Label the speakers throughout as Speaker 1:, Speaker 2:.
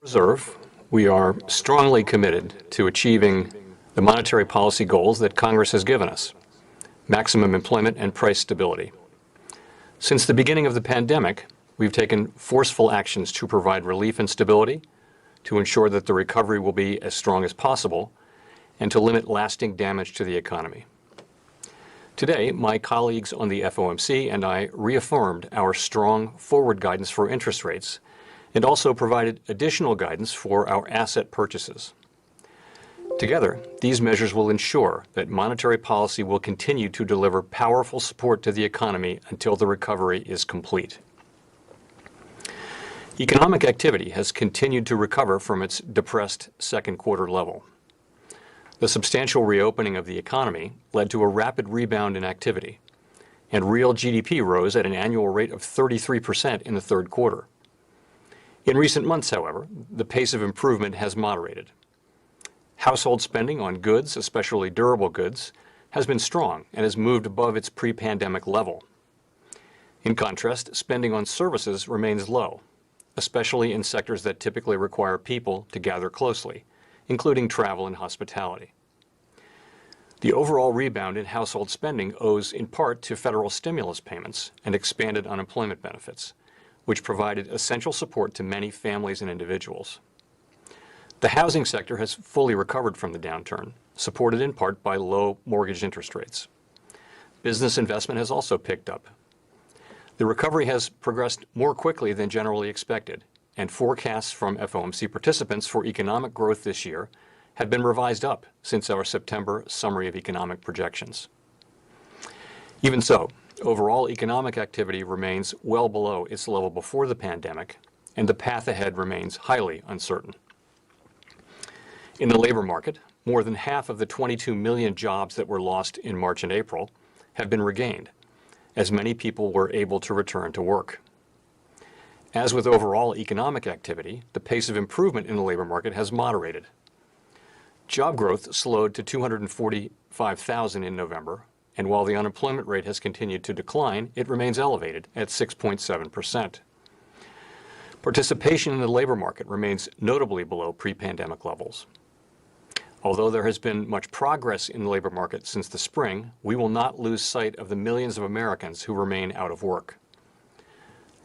Speaker 1: Reserve, we are strongly committed to achieving the monetary policy goals that Congress has given us: maximum employment and price stability. Since the beginning of the pandemic, we've taken forceful actions to provide relief and stability, to ensure that the recovery will be as strong as possible, and to limit lasting damage to the economy. Today, my colleagues on the FOMC and I reaffirmed our strong forward guidance for interest rates and also provided additional guidance for our asset purchases. Together, these measures will ensure that monetary policy will continue to deliver powerful support to the economy until the recovery is complete. Economic activity has continued to recover from its depressed second quarter level. The substantial reopening of the economy led to a rapid rebound in activity, and real GDP rose at an annual rate of 33% in the third quarter. In recent months, however, the pace of improvement has moderated. Household spending on goods, especially durable goods, has been strong and has moved above its pre-pandemic level. In contrast, spending on services remains low, especially in sectors that typically require people to gather closely, including travel and hospitality. The overall rebound in household spending owes in part to federal stimulus payments and expanded unemployment benefits, which provided essential support to many families and individuals. The housing sector has fully recovered from the downturn, supported in part by low mortgage interest rates. Business investment has also picked up. The recovery has progressed more quickly than generally expected, and forecasts from FOMC participants for economic growth this year have been revised up since our September summary of economic projections. Even so, overall economic activity remains well below its level before the pandemic, and the path ahead remains highly uncertain. In the labor market, more than half of the 22 million jobs that were lost in March and April have been regained, as many people were able to return to work. As with overall economic activity, the pace of improvement in the labor market has moderated. Job growth slowed to 245,000 in November, and while the unemployment rate has continued to decline, it remains elevated at 6.7%. Participation in the labor market remains notably below pre-pandemic levels. Although there has been much progress in the labor market since the spring, we will not lose sight of the millions of Americans who remain out of work.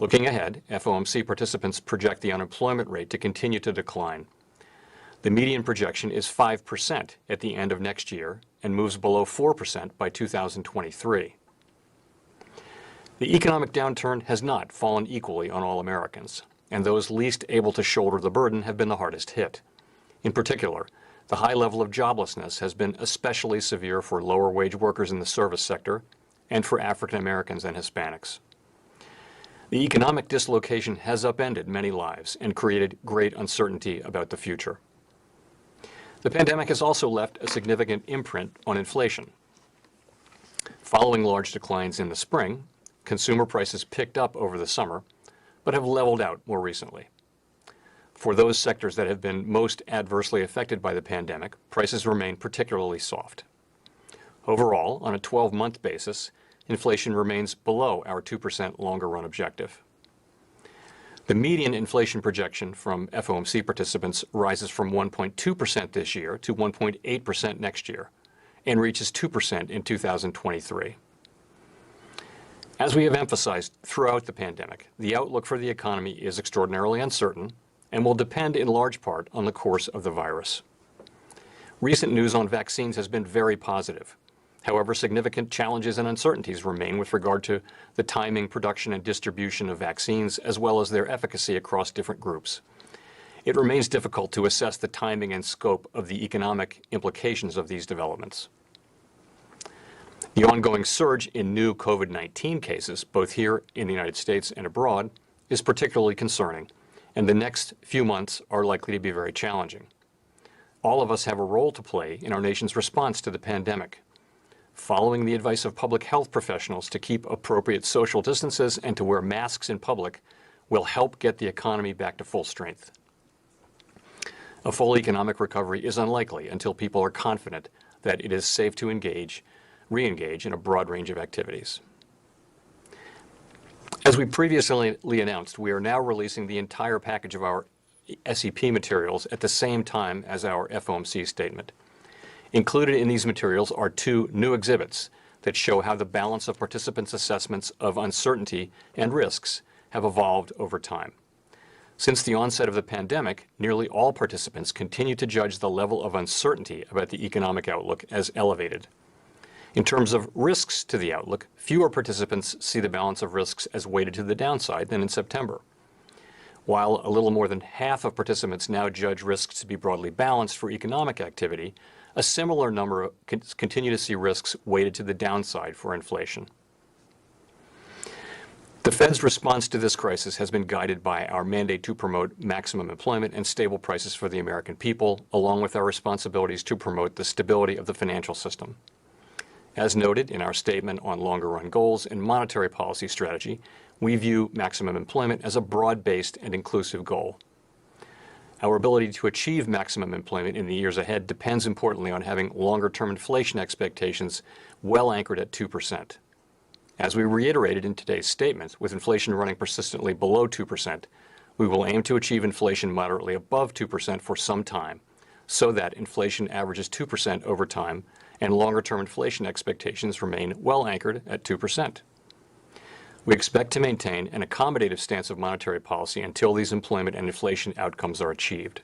Speaker 1: Looking ahead, FOMC participants project the unemployment rate to continue to decline. The median projection is 5% at the end of next year and moves below 4% by 2023. The economic downturn has not fallen equally on all Americans, and those least able to shoulder the burden have been the hardest hit. In particular, the high level of joblessness has been especially severe for lower wage workers in the service sector and for African Americans and Hispanics. The economic dislocation has upended many lives and created great uncertainty about the future. The pandemic has also left a significant imprint on inflation. Following large declines in the spring, consumer prices picked up over the summer, but have leveled out more recently. For those sectors that have been most adversely affected by the pandemic, prices remain particularly soft. Overall, on a 12-month basis, inflation remains below our 2% longer-run objective. The median inflation projection from FOMC participants rises from 1.2% this year to 1.8% next year and reaches 2% in 2023. As we have emphasized throughout the pandemic, the outlook for the economy is extraordinarily uncertain and will depend in large part on the course of the virus. Recent news on vaccines has been very positive. However, significant challenges and uncertainties remain with regard to the timing, production, and distribution of vaccines, as well as their efficacy across different groups. It remains difficult to assess the timing and scope of the economic implications of these developments. The ongoing surge in new COVID-19 cases, both here in the United States and abroad, is particularly concerning, and the next few months are likely to be very challenging. All of us have a role to play in our nation's response to the pandemic. Following the advice of public health professionals to keep appropriate social distances and to wear masks in public will help get the economy back to full strength. A full economic recovery is unlikely until people are confident that it is safe to re-engage in a broad range of activities. As we previously announced, we are now releasing the entire package of our SEP materials at the same time as our FOMC statement. Included in these materials are two new exhibits that show how the balance of participants' assessments of uncertainty and risks have evolved over time. Since the onset of the pandemic, nearly all participants continue to judge the level of uncertainty about the economic outlook as elevated. In terms of risks to the outlook, fewer participants see the balance of risks as weighted to the downside than in September. While a little more than half of participants now judge risks to be broadly balanced for economic activity, a similar number continue to see risks weighted to the downside for inflation. The Fed's response to this crisis has been guided by our mandate to promote maximum employment and stable prices for the American people, along with our responsibilities to promote the stability of the financial system. As noted in our statement on longer-run goals and monetary policy strategy, we view maximum employment as a broad-based and inclusive goal. Our ability to achieve maximum employment in the years ahead depends importantly on having longer-term inflation expectations well anchored at 2%. As we reiterated in today's statement, with inflation running persistently below 2%, we will aim to achieve inflation moderately above 2% for some time, so that inflation averages 2% over time and longer-term inflation expectations remain well anchored at 2%. We expect to maintain an accommodative stance of monetary policy until these employment and inflation outcomes are achieved.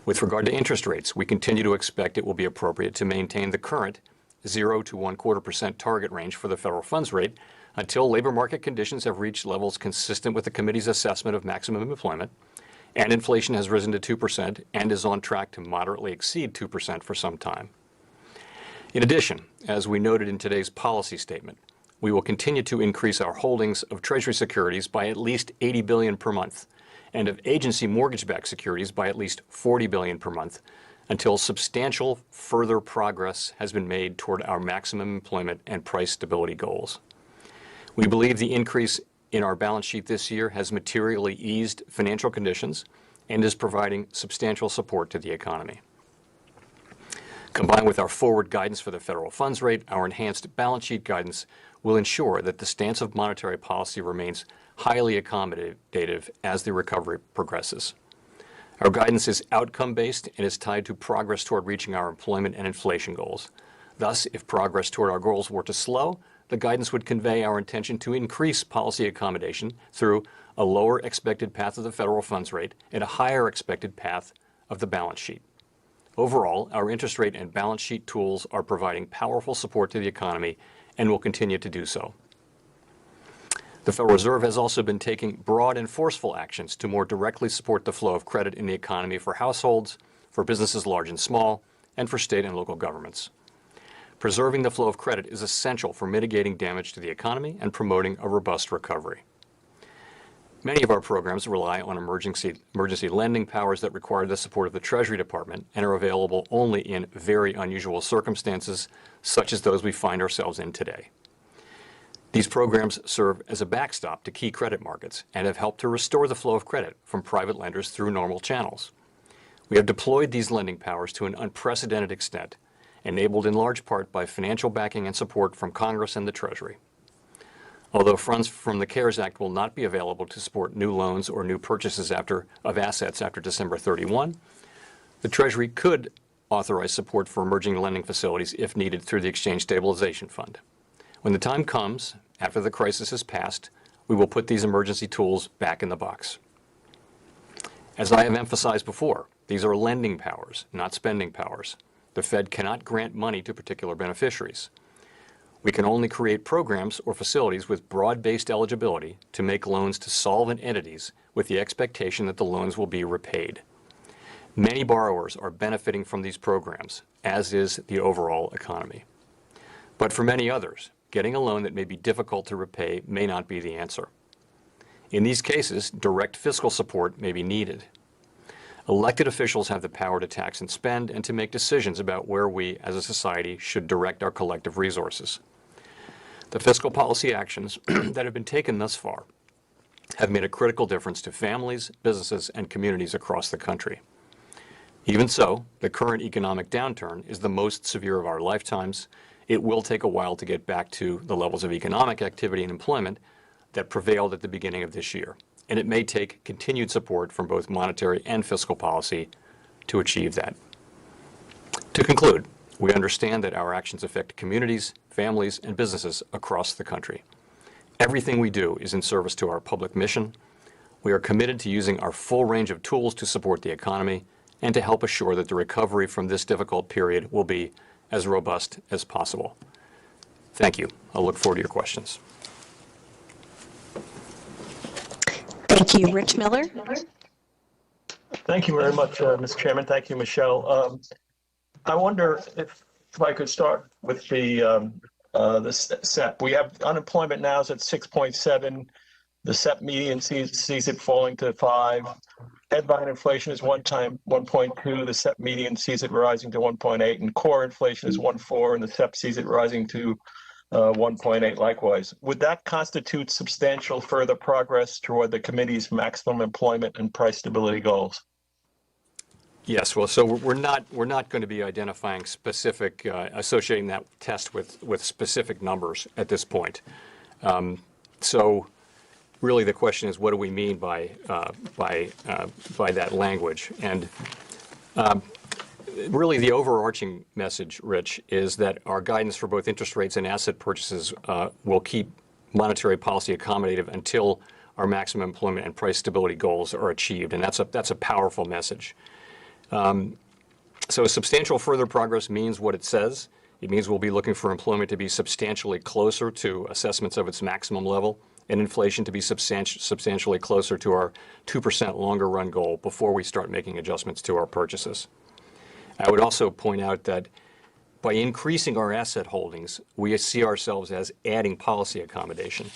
Speaker 1: With regard to interest rates, we continue to expect it will be appropriate to maintain the current 0 to 1/4% target range for the federal funds rate until labor market conditions have reached levels consistent with the committee's assessment of maximum employment, and inflation has risen to 2% and is on track to moderately exceed 2% for some time. In addition, as we noted in today's policy statement, we will continue to increase our holdings of Treasury securities by at least $80 billion per month and of agency mortgage-backed securities by at least $40 billion per month until substantial further progress has been made toward our maximum employment and price stability goals. We believe the increase in our balance sheet this year has materially eased financial conditions and is providing substantial support to the economy. Combined with our forward guidance for the federal funds rate, our enhanced balance sheet guidance will ensure that the stance of monetary policy remains highly accommodative as the recovery progresses. Our guidance is outcome-based and is tied to progress toward reaching our employment and inflation goals. Thus, if progress toward our goals were to slow, the guidance would convey our intention to increase policy accommodation through a lower expected path of the federal funds rate and a higher expected path of the balance sheet. Overall, our interest rate and balance sheet tools are providing powerful support to the economy and will continue to do so. The Federal Reserve has also been taking broad and forceful actions to more directly support the flow of credit in the economy for households, for businesses large and small, and for state and local governments. Preserving the flow of credit is essential for mitigating damage to the economy and promoting a robust recovery. Many of our programs rely on emergency lending powers that require the support of the Treasury Department and are available only in very unusual circumstances, such as those we find ourselves in today. These programs serve as a backstop to key credit markets and have helped to restore the flow of credit from private lenders through normal channels. We have deployed these lending powers to an unprecedented extent, enabled in large part by financial backing and support from Congress and the Treasury. Although funds from the CARES Act will not be available to support new loans or new purchases of assets after December 31, the Treasury could authorize support for emerging lending facilities if needed through the Exchange Stabilization Fund. When the time comes, after the crisis has passed, we will put these emergency tools back in the box. As I have emphasized before, these are lending powers, not spending powers. The Fed cannot grant money to particular beneficiaries. We can only create programs or facilities with broad-based eligibility to make loans to solvent entities with the expectation that the loans will be repaid. Many borrowers are benefiting from these programs, as is the overall economy. But for many others, getting a loan that may be difficult to repay may not be the answer. In these cases, direct fiscal support may be needed. Elected officials have the power to tax and spend and to make decisions about where we, as a society, should direct our collective resources. The fiscal policy actions that have been taken thus far have made a critical difference to families, businesses, and communities across the country. Even so, the current economic downturn is the most severe of our lifetimes. It will take a while to get back to the levels of economic activity and employment that prevailed at the beginning of this year. and it may take continued support from both monetary and fiscal policy to achieve that. To conclude, we understand that our actions affect communities, families, and businesses across the country. Everything we do is in service to our public mission. We are committed to using our full range of tools to support the economy and to help assure that the recovery from this difficult period will be as robust as possible. Thank you. I'll look forward to your questions.
Speaker 2: Thank you. Rich Miller.
Speaker 3: Thank you very much, Mr. Chairman. Thank you, Michelle. I wonder if I could start with the SEP. We have unemployment now is at 6.7. The SEP median sees it falling to 5. Headline inflation is 1.2. The SEP median sees it rising to 1.8, and core inflation is 1.4, and the SEP sees it rising to 1.8 likewise. Would that constitute substantial further progress toward the committee's maximum employment and price stability goals?
Speaker 1: Yes, well, so we're not going to be identifying specific, associating that test with specific numbers at this point. So really the question is, what do we mean by that language? And really the overarching message, Rich, is that our guidance for both interest rates and asset purchases will keep monetary policy accommodative until our maximum employment and price stability goals are achieved, and that's a powerful message. So substantial further progress means what it says. It means we'll be looking for employment to be substantially closer to assessments of its maximum level, and inflation to be substantially closer to our 2% longer run goal before we start making adjustments to our purchases. I would also point out that by increasing our asset holdings, we see ourselves as adding policy accommodation.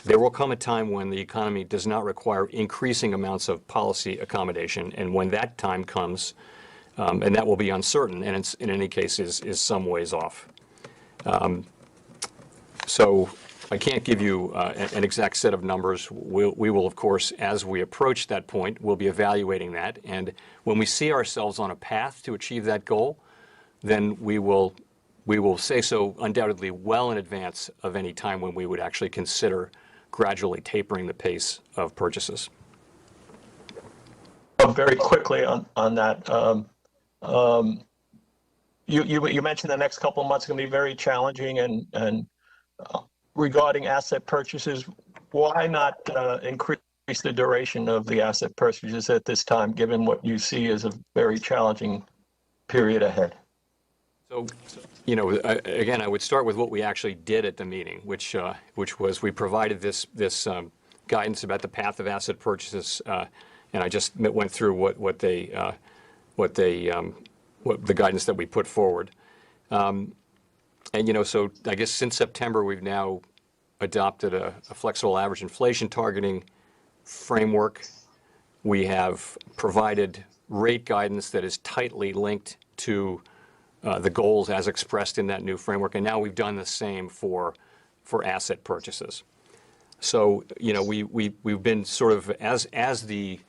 Speaker 1: There will come a time when the economy does not require increasing amounts of policy accommodation, and when that time comes, and that will be uncertain, and it's, in any case is some ways off. So I can't give you an exact set of numbers. We will, of course, as we approach that point, we'll be evaluating that, and when we see ourselves on a path to achieve that goal, then we will say so undoubtedly well in advance of any time when we would actually consider gradually tapering the pace of purchases.
Speaker 3: Very quickly on that, you mentioned the next couple of months are going to be very challenging, and regarding asset purchases, why not increase the duration of the asset purchases at this time, given what you see as a very challenging period ahead?
Speaker 1: So, you know, again, I would start with what we actually did at the meeting, which was we provided this guidance about the path of asset purchases, and I just went through what the guidance that we put forward. And you know, so I guess since September we've now adopted a flexible average inflation targeting framework. We have provided rate guidance that is tightly linked to the goals as expressed in that new framework, and now we've done the same for asset purchases. So, you know, we've been sort of, as the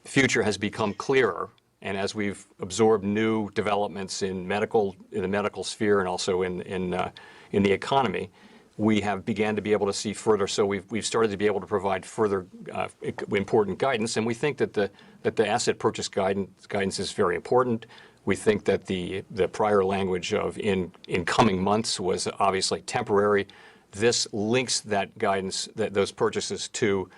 Speaker 1: future has become clearer, and as we've absorbed new developments in the medical sphere and also in the economy, we have began to be able to see further. So we've started to be able to provide further important guidance, and we think that the asset purchase guidance is very important. We think that the prior language of in coming months was obviously temporary. This links that guidance, those purchases, to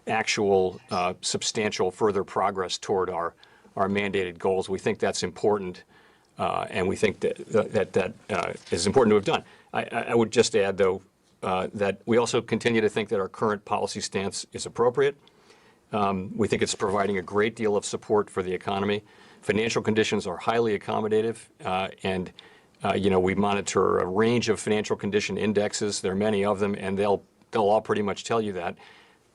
Speaker 1: actual substantial further progress toward our mandated goals. We think that's important, and we think that is important to have done. I would just add, though, that we also continue to think that our current policy stance is appropriate. We think it's providing a great deal of support for the economy. Financial conditions are highly accommodative, and you know, we monitor a range of financial condition indexes. There are many of them, and they'll all pretty much tell you that.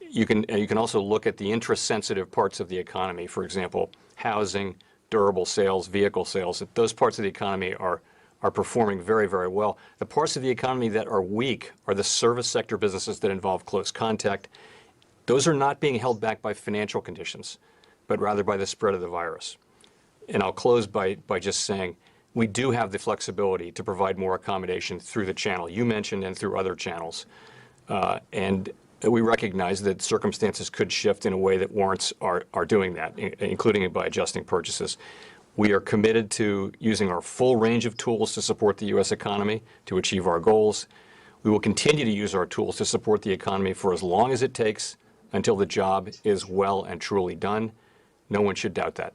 Speaker 1: You can also look at the interest-sensitive parts of the economy, for example, housing, durable sales, vehicle sales. Those parts of the economy are performing very, very well. The parts of the economy that are weak are the service sector businesses that involve close contact. Those are not being held back by financial conditions, but rather by the spread of the virus. And I'll close by just saying we do have the flexibility to provide more accommodation through the channel you mentioned and through other channels. And we recognize that circumstances could shift in a way that warrants our doing that, including by adjusting purchases. We are committed to using our full range of tools to support the U.S. economy to achieve our goals. We will continue to use our tools to support the economy for as long as it takes until the job is well and truly done. No one should doubt that.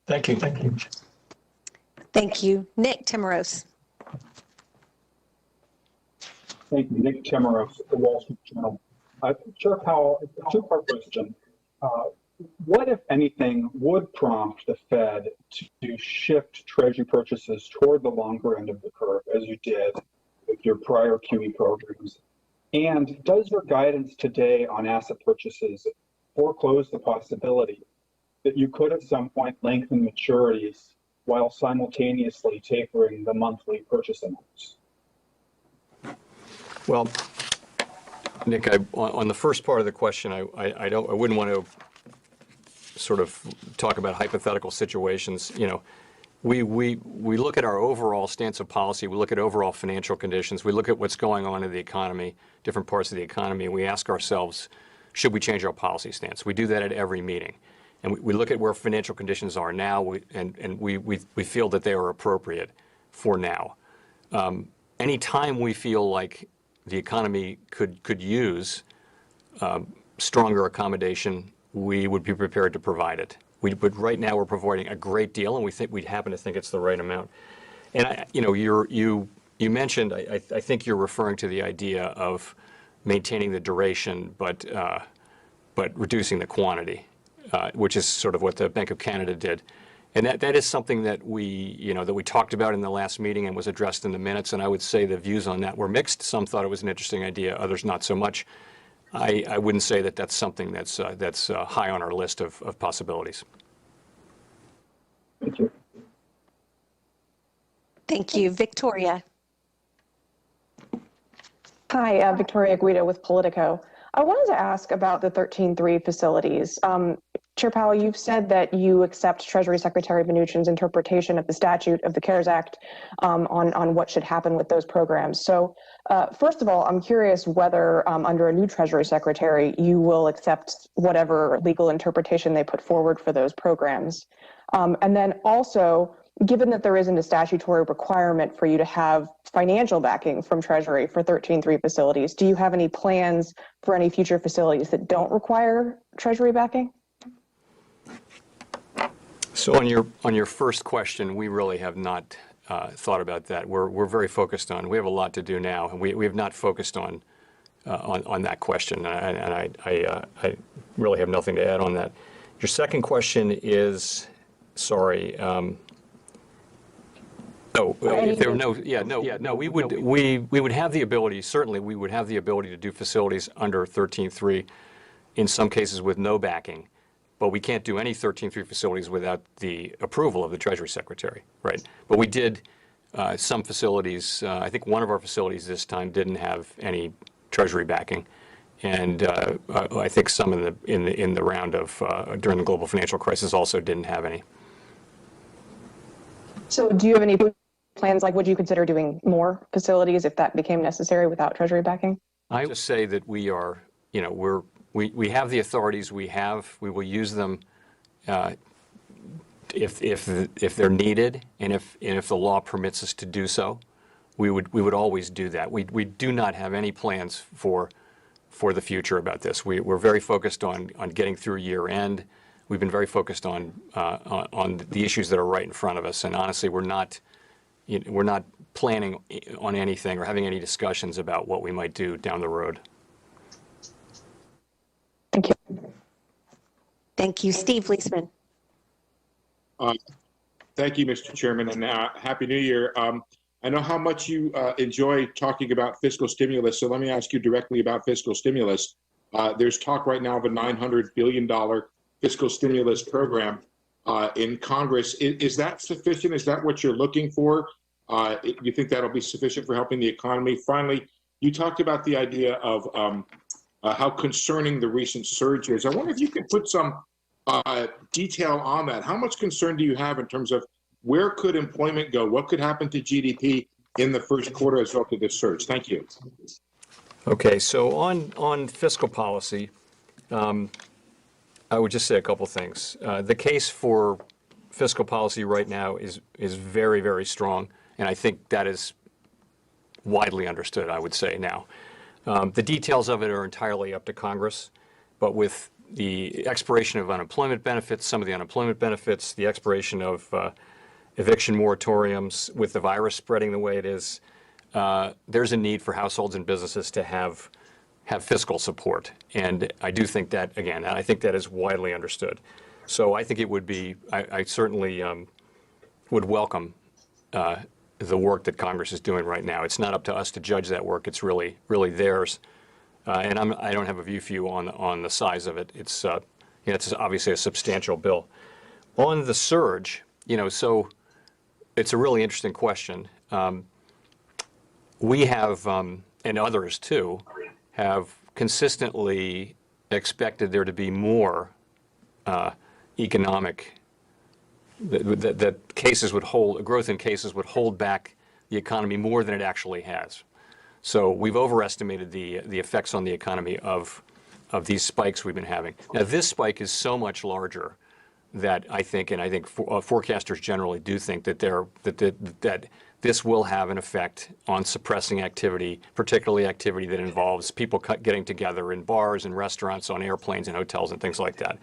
Speaker 3: Thank you. Thank you.
Speaker 2: Thank you. Nick Timmeros.
Speaker 4: Thank you. Nick Timmeros, The Wall Street Journal. Chair Powell, a two-part question. What, if anything, would prompt the Fed to shift Treasury purchases toward the longer end of the curve, as you did with your prior QE programs? And does your guidance today on asset purchases foreclose the possibility that you could at some point lengthen maturities while simultaneously tapering the monthly purchase amounts?
Speaker 1: Well, Nick, on the first part of the question, I wouldn't want to sort of talk about hypothetical situations. You know, we look at our overall stance of policy, we look at overall financial conditions, we look at what's going on in the economy, different parts of the economy, and we ask ourselves, should we change our policy stance? We do that at every meeting. And we look at where financial conditions are now, and we feel that they are appropriate for now. Any time we feel like the economy could use stronger accommodation, we would be prepared to provide it. But right now we're providing a great deal, and we happen to think it's the right amount. And you mentioned, I think you're referring to the idea of maintaining the duration, but reducing the quantity, which is sort of what the Bank of Canada did. And that is something that we talked about in the last meeting and was addressed in the minutes. And I would say the views on that were mixed. Some thought it was an interesting idea, others not so much. I wouldn't say that that's something that's high on our list of possibilities.
Speaker 4: Thank you.
Speaker 2: Thank you. Victoria.
Speaker 5: Hi, Victoria Guido with Politico. I wanted to ask about the 13.3 facilities. Chair Powell, you've said that you accept Treasury Secretary Mnuchin's interpretation of the statute of the CARES Act on what should happen with those programs. So first of all, I'm curious whether under a new Treasury Secretary, you will accept whatever legal interpretation they put forward for those programs. And then also, given that there isn't a statutory requirement for you to have financial backing from Treasury for 13.3 facilities, do you have any plans for any future facilities that don't require Treasury backing?
Speaker 1: So on your first question, we really have not thought about that. We're very focused on. We have a lot to do now, and we have not focused on that question. And I really have nothing to add on that. Your second question is, sorry. If there were no. We would have the ability. Certainly, we would have the ability to do facilities under 13.3, in some cases with no backing. But we can't do any 13.3 facilities without the approval of the Treasury Secretary, right? But we did some facilities. I think one of our facilities this time didn't have any Treasury backing, and I think some in the round of during the global financial crisis also didn't have any.
Speaker 5: So, do you have any plans? Like, would you consider doing more facilities if that became necessary without Treasury backing?
Speaker 1: I would say that we are, we have the authorities we have. We will use them if they're needed, and if the law permits us to do so. We would always do that. We do not have any plans for the future about this. We're very focused on getting through year end. We've been very focused on the issues that are right in front of us, and honestly, we're not planning on anything or having any discussions about what we might do down the road.
Speaker 5: Thank you.
Speaker 2: Thank you. Steve Leisman.
Speaker 6: Thank you, Mr. Chairman, and Happy New Year. I know how much you enjoy talking about fiscal stimulus, so let me ask you directly about fiscal stimulus. There's talk right now of a $900 billion fiscal stimulus program in Congress. Is that sufficient? Is that what you're looking for? You think that'll be sufficient for helping the economy? Finally, you talked about the idea of how concerning the recent surge is. I wonder if you could put some detail on that. How much concern do you have in terms of where could employment go? What could happen to GDP in the first quarter as a result of this surge? Thank you.
Speaker 1: Okay, so on fiscal policy, I would just say a couple things. The case for fiscal policy right now is very, very strong, and I think that is widely understood, I would say now. The details of it are entirely up to Congress, but with the expiration of unemployment benefits, some of the unemployment benefits, the expiration of eviction moratoriums, with the virus spreading the way it is, there's a need for households and businesses to have fiscal support. And I do think that, again, I think that is widely understood. So I think it would be, I certainly would welcome the work that Congress is doing right now. It's not up to us to judge that work. It's really theirs. And I don't have a view for you on the size of it. It's it's obviously a substantial bill. On the surge, so it's a really interesting question. We have, and others too, have consistently expected there to be more economic, that cases would hold, growth in cases would hold back the economy more than it actually has. So we've overestimated the effects on the economy of these spikes we've been having. Now this spike is so much larger that I think forecasters generally do think that that this will have an effect on suppressing activity, particularly activity that involves people getting together in bars and restaurants, on airplanes and hotels and things like that.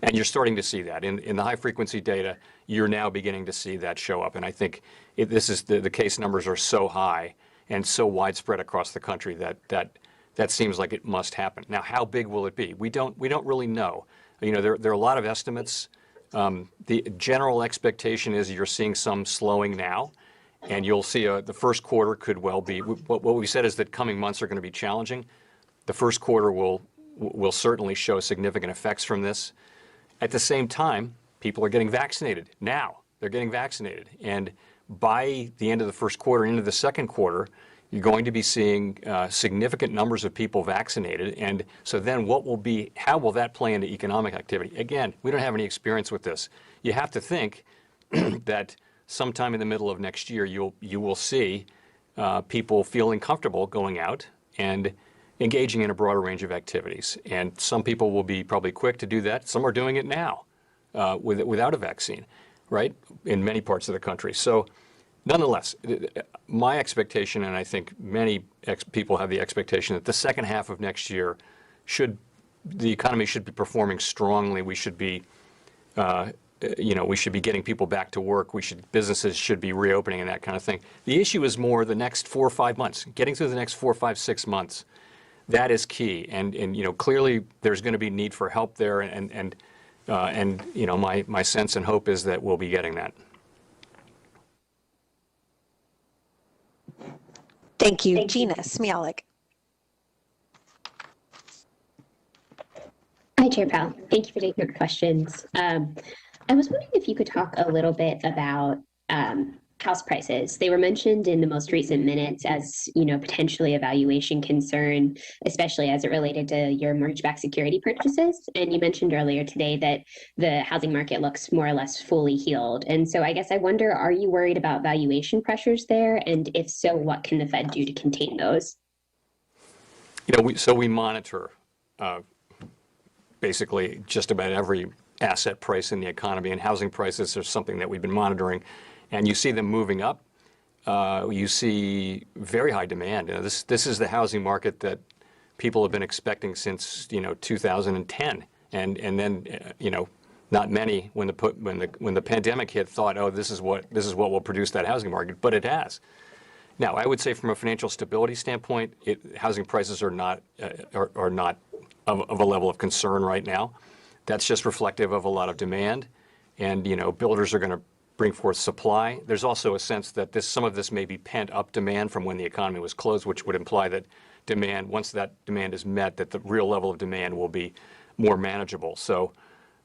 Speaker 1: And you're starting to see that. In the high-frequency data, you're now beginning to see that show up. And I think this is the case numbers are so high and so widespread across the country that seems like it must happen. Now, how big will it be? We don't really know. There are a lot of estimates. The general expectation is you're seeing some slowing now. And you'll see the first quarter could well be, what we said is that coming months are going to be challenging. The first quarter will certainly show significant effects from this. At the same time, people are getting vaccinated now. They're getting vaccinated. And by the end of the first quarter, into the second quarter, you're going to be seeing significant numbers of people vaccinated. And so then how will that play into economic activity? Again, we don't have any experience with this. You have to think that sometime in the middle of next year, you will see people feeling comfortable going out and engaging in a broader range of activities. And some people will be probably quick to do that. Some are doing it now without a vaccine, right, in many parts of the country. So nonetheless, my expectation, and I think many people have the expectation, that the second half of next year the economy should be performing strongly. We should be we should be getting people back to work. Businesses should be reopening and that kind of thing. The issue is more the next 4 or 5 months, getting through the next 4, 5, 6 months. That is key. And clearly there's going to be need for help there. And my sense and hope is that we'll be getting that.
Speaker 2: Thank you. Gina Smialek.
Speaker 7: Hi, Chair Powell. Thank you for taking your questions. I was wondering if you could talk a little bit about house prices. They were mentioned in the most recent minutes as, potentially a valuation concern, especially as it related to your mortgage-backed security purchases. And you mentioned earlier today that the housing market looks more or less fully healed. And so I guess I wonder, are you worried about valuation pressures there? And if so, what can the Fed do to contain those?
Speaker 1: We monitor basically just about every asset price in the economy, and housing prices are something that we've been monitoring. And you see them moving up. You see very high demand. This is the housing market that people have been expecting since 2010, and then not many when the pandemic hit thought, oh, this is what will produce that housing market, but it has. Now, I would say from a financial stability standpoint, housing prices are not of a level of concern right now. That's just reflective of a lot of demand, and builders are going to bring forth supply. There's also a sense that some of this may be pent up demand from when the economy was closed, which would imply that once that demand is met, that the real level of demand will be more manageable. So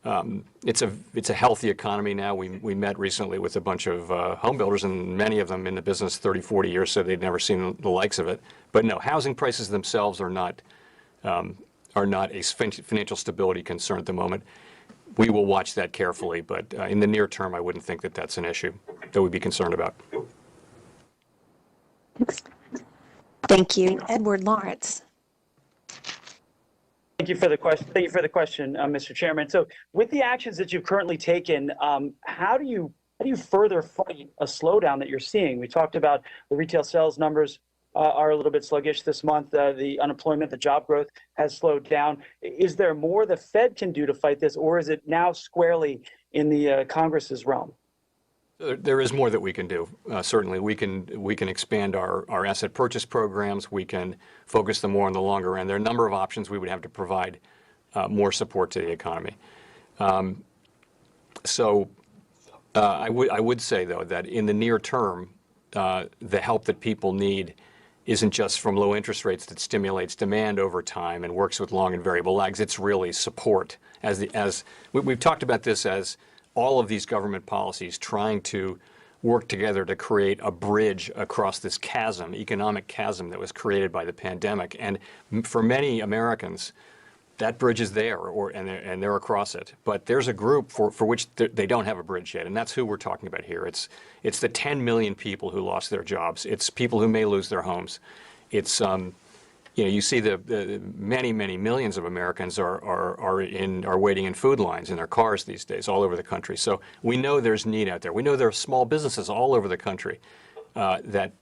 Speaker 1: it's a healthy economy now. We met recently with a bunch of home builders, and many of them in the business 30, 40 years, so they'd never seen the likes of it. But no, housing prices themselves are not a financial stability concern at the moment. We will watch that carefully, but in the near term, I wouldn't think that that's an issue that we'd be concerned about.
Speaker 2: Thank you. Edward Lawrence.
Speaker 8: Thank you for the question. Thank you for the question, Mr. Chairman. So, with the actions that you've currently taken, how do you further fight a slowdown that you're seeing? We talked about the retail sales numbers are a little bit sluggish this month. The unemployment, the job growth has slowed down. Is there more the Fed can do to fight this, or is it now squarely in the Congress's realm?
Speaker 1: There is more that we can do. Certainly, we can expand our asset purchase programs. We can focus them more on the longer end. There are a number of options we would have to provide more support to the economy. I would say, though, that in the near term, the help that people need isn't just from low interest rates that stimulates demand over time and works with long and variable lags. It's really support. We've talked about this as all of these government policies trying to work together to create a bridge across this chasm, economic chasm that was created by the pandemic. And for many Americans, that bridge is there, and they're across it. But there's a group for which they don't have a bridge yet, and that's who we're talking about here. It's the 10 million people who lost their jobs. It's people who may lose their homes. It's you see the many millions of Americans are waiting in food lines in their cars these days all over the country. So we know there's need out there. We know there are small businesses all over the country that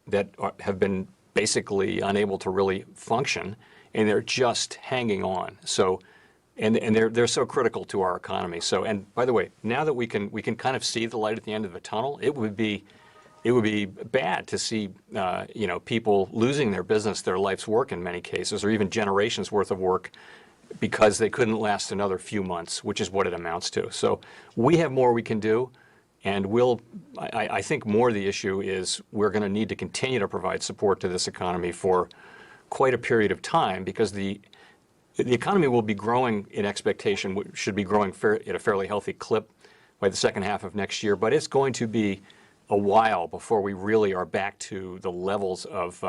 Speaker 1: have been basically unable to really function, and they're just hanging on. So, and they're so critical to our economy. So, and by the way, now that we can kind of see the light at the end of the tunnel, it would be bad to see people losing their business, their life's work in many cases, or even generations worth of work because they couldn't last another few months, which is what it amounts to. So we have more we can do, and I think more of the issue is we're going to need to continue to provide support to this economy for quite a period of time, because the economy will be growing in expectation, should be growing at a fairly healthy clip by the second half of next year, but it's going to be a while before we really are back to the levels of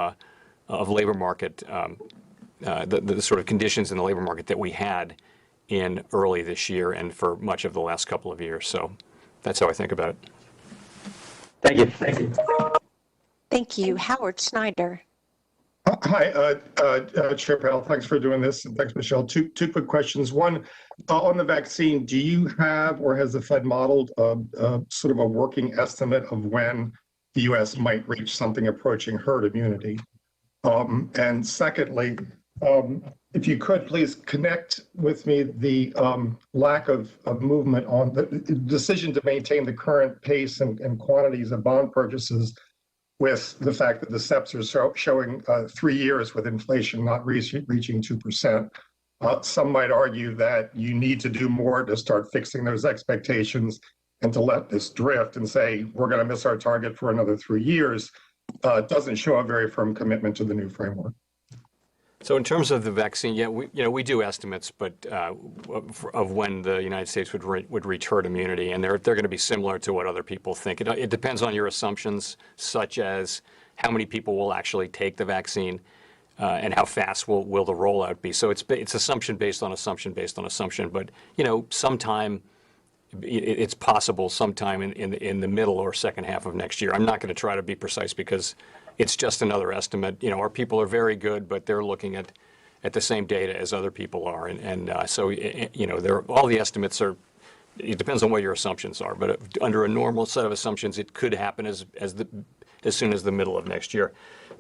Speaker 1: labor market, the sort of conditions in the labor market that we had in early this year and for much of the last couple of years. So that's how I think about it.
Speaker 8: Thank you. Thank you.
Speaker 2: Thank you. Howard Schneider.
Speaker 9: Hi, Chair Powell. Thanks for doing this, and thanks, Michelle. Two quick questions. One, on the vaccine, do you have, or has the Fed modeled sort of a working estimate of when the U.S. might reach something approaching herd immunity? And secondly, if you could please connect with me the lack of movement on the decision to maintain the current pace and quantities of bond purchases with the fact that the SEPs are showing 3 years with inflation not reaching 2%. Some might argue that you need to do more to start fixing those expectations and to let this drift and say, we're going to miss our target for another 3 years. Doesn't show a very firm commitment to the new framework.
Speaker 1: So in terms of the vaccine, yeah, we do estimates, but of when the United States would reach herd immunity, and they're going to be similar to what other people think. It depends on your assumptions, such as how many people will actually take the vaccine, and how fast will the rollout be. So it's assumption based on assumption based on assumption. But sometime it's possible sometime in the middle or second half of next year. I'm not going to try to be precise because it's just another estimate. Our people are very good, but they're looking at the same data as other people are, so all the estimates are. It depends on what your assumptions are, but under a normal set of assumptions, it could happen as soon as the middle of next year.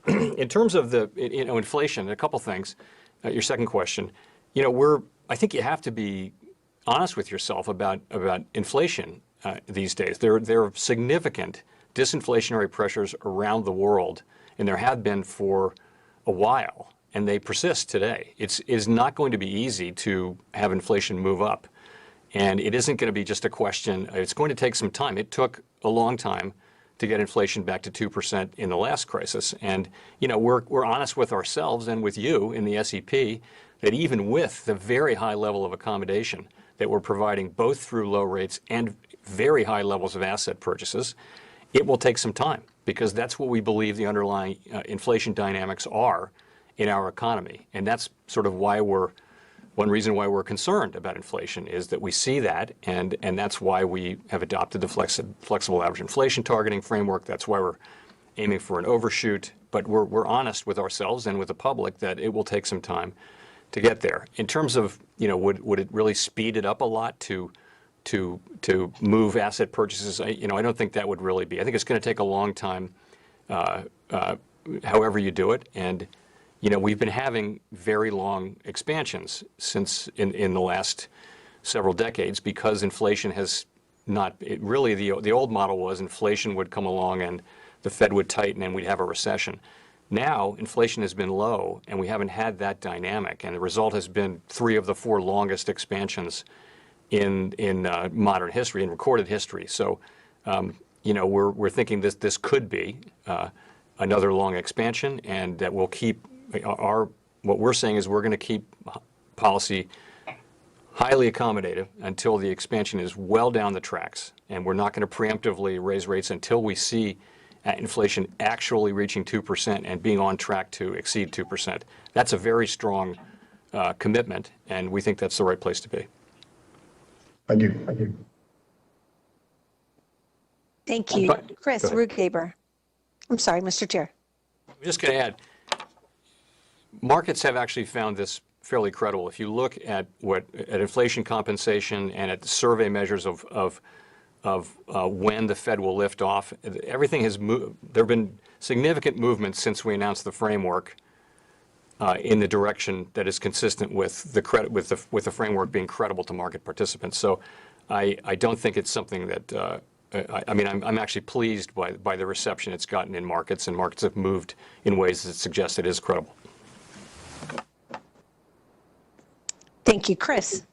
Speaker 1: In terms of the inflation, a couple things. Your second question, I think you have to be honest with yourself about inflation these days. There are significant disinflationary pressures around the world, and there have been for a while, and they persist today. It is not going to be easy to have inflation move up, and it isn't going to be just a question. It's going to take some time. It took a long time to get inflation back to 2% in the last crisis, and we're honest with ourselves and with you in the SEP that even with the very high level of accommodation that we're providing both through low rates and very high levels of asset purchases, it will take some time, because that's what we believe the underlying inflation dynamics are in our economy. And that's sort of one reason why we're concerned about inflation is that we see that, and that's why we have adopted the flexible average inflation targeting framework. That's why we're aiming for an overshoot. But we're honest with ourselves and with the public that it will take some time get there. In terms of, would it really speed it up a lot to move asset purchases? I don't think that would really be. I think it's going to take a long time, however you do it. And, we've been having very long expansions since in the last several decades because inflation has not, really the old model was inflation would come along and the Fed would tighten and we'd have a recession. Now, inflation has been low, and we haven't had that dynamic, and the result has been 3 of the 4 longest expansions in modern history, in recorded history. So, we're thinking this could be another long expansion, and that will keep what we're saying is we're going to keep policy highly accommodative until the expansion is well down the tracks, and we're not going to preemptively raise rates until we see inflation actually reaching 2% and being on track to exceed 2%. That's a very strong commitment, and we think that's the right place to be.
Speaker 9: Thank you.
Speaker 2: Thank you. Chris Rugaber. I'm sorry, Mr. Chair.
Speaker 1: I'm just going to add, markets have actually found this fairly credible. If you look at inflation compensation and at the survey measures of when the Fed will lift off, everything has moved. There have been significant movements since we announced the framework in the direction that is consistent with the framework being credible to market participants. So I don't think it's something that I'm actually pleased by the reception it's gotten in markets, and markets have moved in ways that suggest it is credible.
Speaker 2: Thank you. Chris.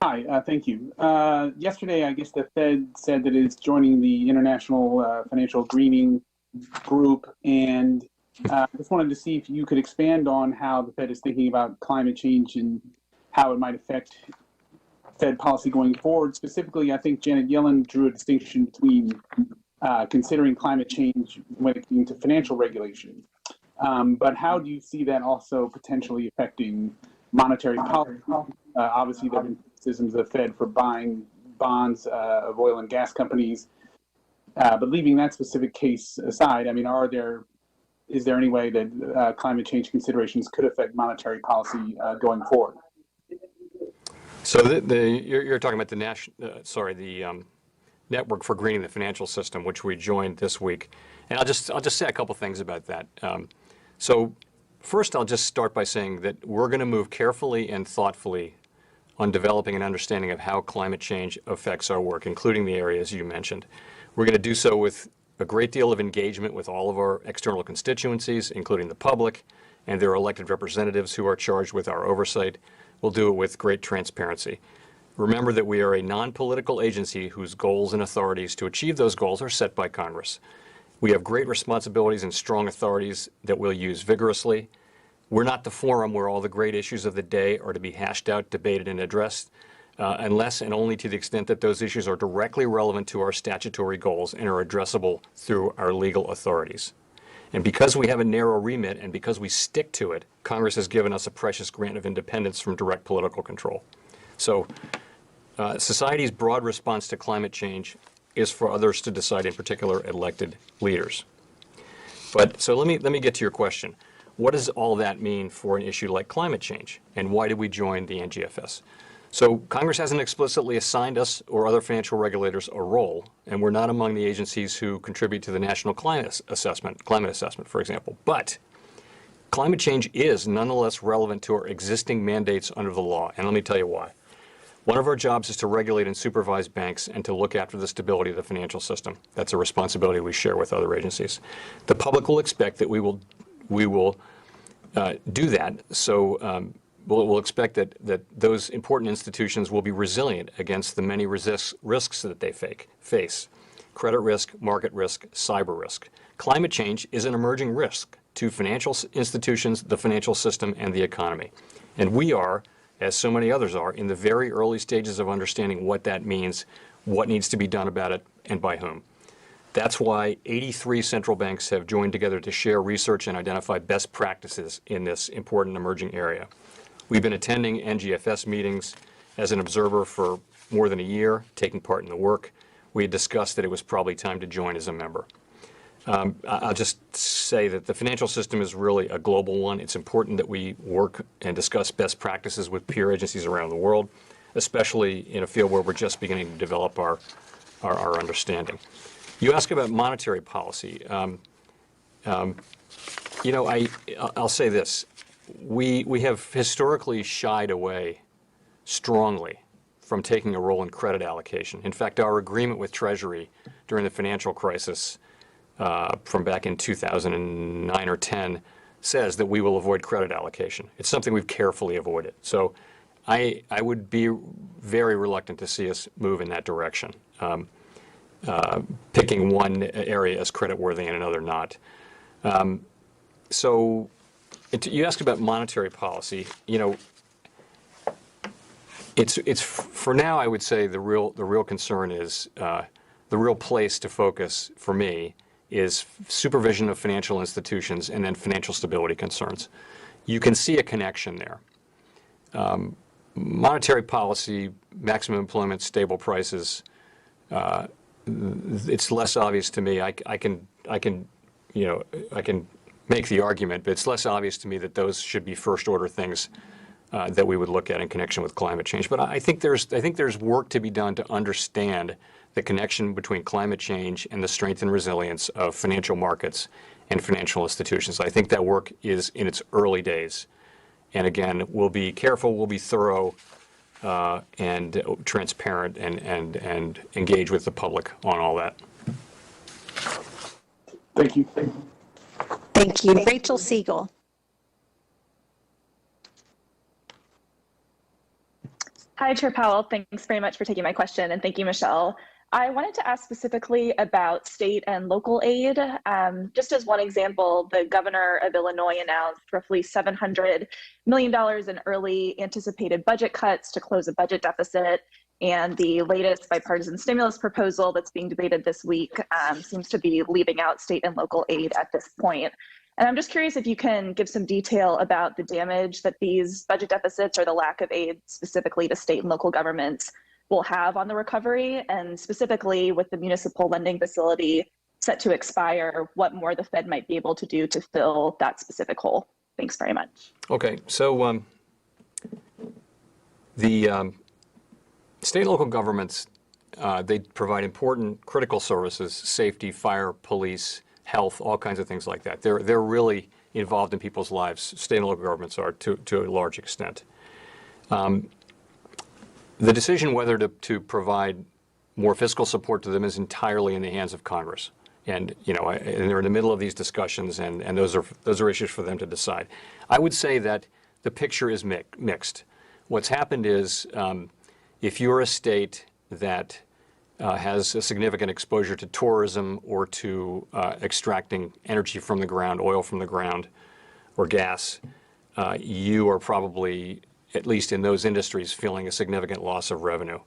Speaker 10: Hi, thank you. Yesterday, I guess the Fed said that it's joining the International Financial Greening Group, and I just wanted to see if you could expand on how the Fed is thinking about climate change and how it might affect Fed policy going forward. Specifically, I think Janet Yellen drew a distinction between considering climate change when it came to financial regulation. But how do you see that also potentially affecting monetary policy? Obviously, there have been criticisms of the Fed for buying bonds of oil and gas companies. But leaving that specific case aside, I mean, is there any way that climate change considerations could affect monetary policy going forward?
Speaker 1: So you're talking about the Network for Greening the Financial System, which we joined this week, and I'll just say a couple things about that. So first, I'll just start by saying that we're going to move carefully and thoughtfully on developing an understanding of how climate change affects our work, including the areas you mentioned. We're going to do so with a great deal of engagement with all of our external constituencies, including the public and their elected representatives who are charged with our oversight. We'll do it with great transparency. Remember that we are a non-political agency whose goals and authorities to achieve those goals are set by Congress. We have great responsibilities and strong authorities that we'll use vigorously. We're not the forum where all the great issues of the day are to be hashed out, debated, and addressed, unless and only to the extent that those issues are directly relevant to our statutory goals and are addressable through our legal authorities. And because we have a narrow remit and because we stick to it, Congress has given us a precious grant of independence from direct political control. So society's broad response to climate change is for others to decide, in particular elected leaders. But so let me get to your question. What does all that mean for an issue like climate change, and why did we join the NGFS? So Congress hasn't explicitly assigned us or other financial regulators a role, and we're not among the agencies who contribute to the National Climate Assessment, for example. But climate change is nonetheless relevant to our existing mandates under the law, and let me tell you why. One of our jobs is to regulate and supervise banks and to look after the stability of the financial system. That's a responsibility we share with other agencies. The public will expect that we will do that. So we'll expect that those important institutions will be resilient against the many risks that they face. Credit risk, market risk, cyber risk. Climate change is an emerging risk to financial institutions, the financial system, and the economy. And we are, as so many others are, in the very early stages of understanding what that means, what needs to be done about it, and by whom. That's why 83 central banks have joined together to share research and identify best practices in this important emerging area. We've been attending NGFS meetings as an observer for more than a year, taking part in the work. We had discussed that it was probably time to join as a member. I'll just say that the financial system is really a global one. It's important that we work and discuss best practices with peer agencies around the world, especially in a field where we're just beginning to develop our understanding. You ask about monetary policy. You know, I'll say this. We have historically shied away strongly from taking a role in credit allocation. In fact, our agreement with Treasury during the financial crisis from back in 2009 or 10 says that we will avoid credit allocation. It's something we've carefully avoided. So I would be very reluctant to see us move in that direction, picking one area as creditworthy and another not. So you asked about monetary policy. You know, it's for now, I would say the real concern is the real place to focus for me is supervision of financial institutions and then financial stability concerns. You can see a connection there. Monetary policy, maximum employment, stable prices, it's less obvious to me. I can make the argument, but it's less obvious to me that those should be first order things that we would look at in connection with climate change. But I think there's work to be done to understand the connection between climate change and the strength and resilience of financial markets and financial institutions. I think that work is in its early days. And again, we'll be careful, we'll be thorough and transparent and engage with the public on all that.
Speaker 10: Thank you.
Speaker 2: Thank you. Rachel Siegel.
Speaker 11: Hi, Chair Powell. Thanks very much for taking my question, and thank you, Michelle. I wanted to ask specifically about state and local aid. Just as one example, the governor of Illinois announced roughly $700 million in early anticipated budget cuts to close a budget deficit. And the latest bipartisan stimulus proposal that's being debated this week seems to be leaving out state and local aid at this point. And I'm just curious if you can give some detail about the damage that these budget deficits or the lack of aid specifically to state and local governments will have on the recovery, and specifically with the municipal lending facility set to expire, what more the Fed might be able to do to fill that specific hole. Thanks very much.
Speaker 1: Okay, so the state and local governments, they provide important critical services, safety, fire, police, health, all kinds of things like that. They're really involved in people's lives. State and local governments are to a large extent. The decision whether to provide more fiscal support to them is entirely in the hands of Congress. And and they're in the middle of these discussions, and those are issues for them to decide. I would say that the picture is mixed. What's happened is if you're a state that has a significant exposure to tourism or to extracting energy from the ground, oil from the ground, or gas, you are probably, at least in those industries, feeling a significant loss of revenue.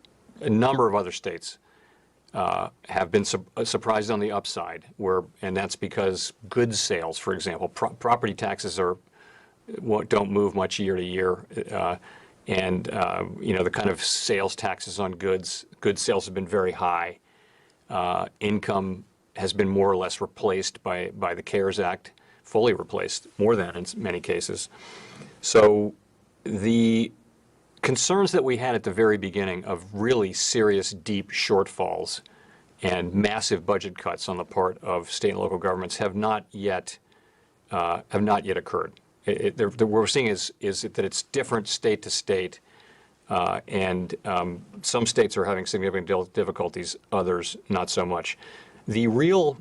Speaker 1: A number of other states have been surprised on the upside, and that's because goods sales, for example, property taxes don't move much year to year, and the kind of sales taxes on goods sales have been very high. Income has been more or less replaced by the CARES Act, fully replaced, more than in many cases. So the concerns that we had at the very beginning of really serious, deep shortfalls and massive budget cuts on the part of state and local governments have not yet occurred. What we're seeing is that it's different state to state, and some states are having significant difficulties, others not so much. The real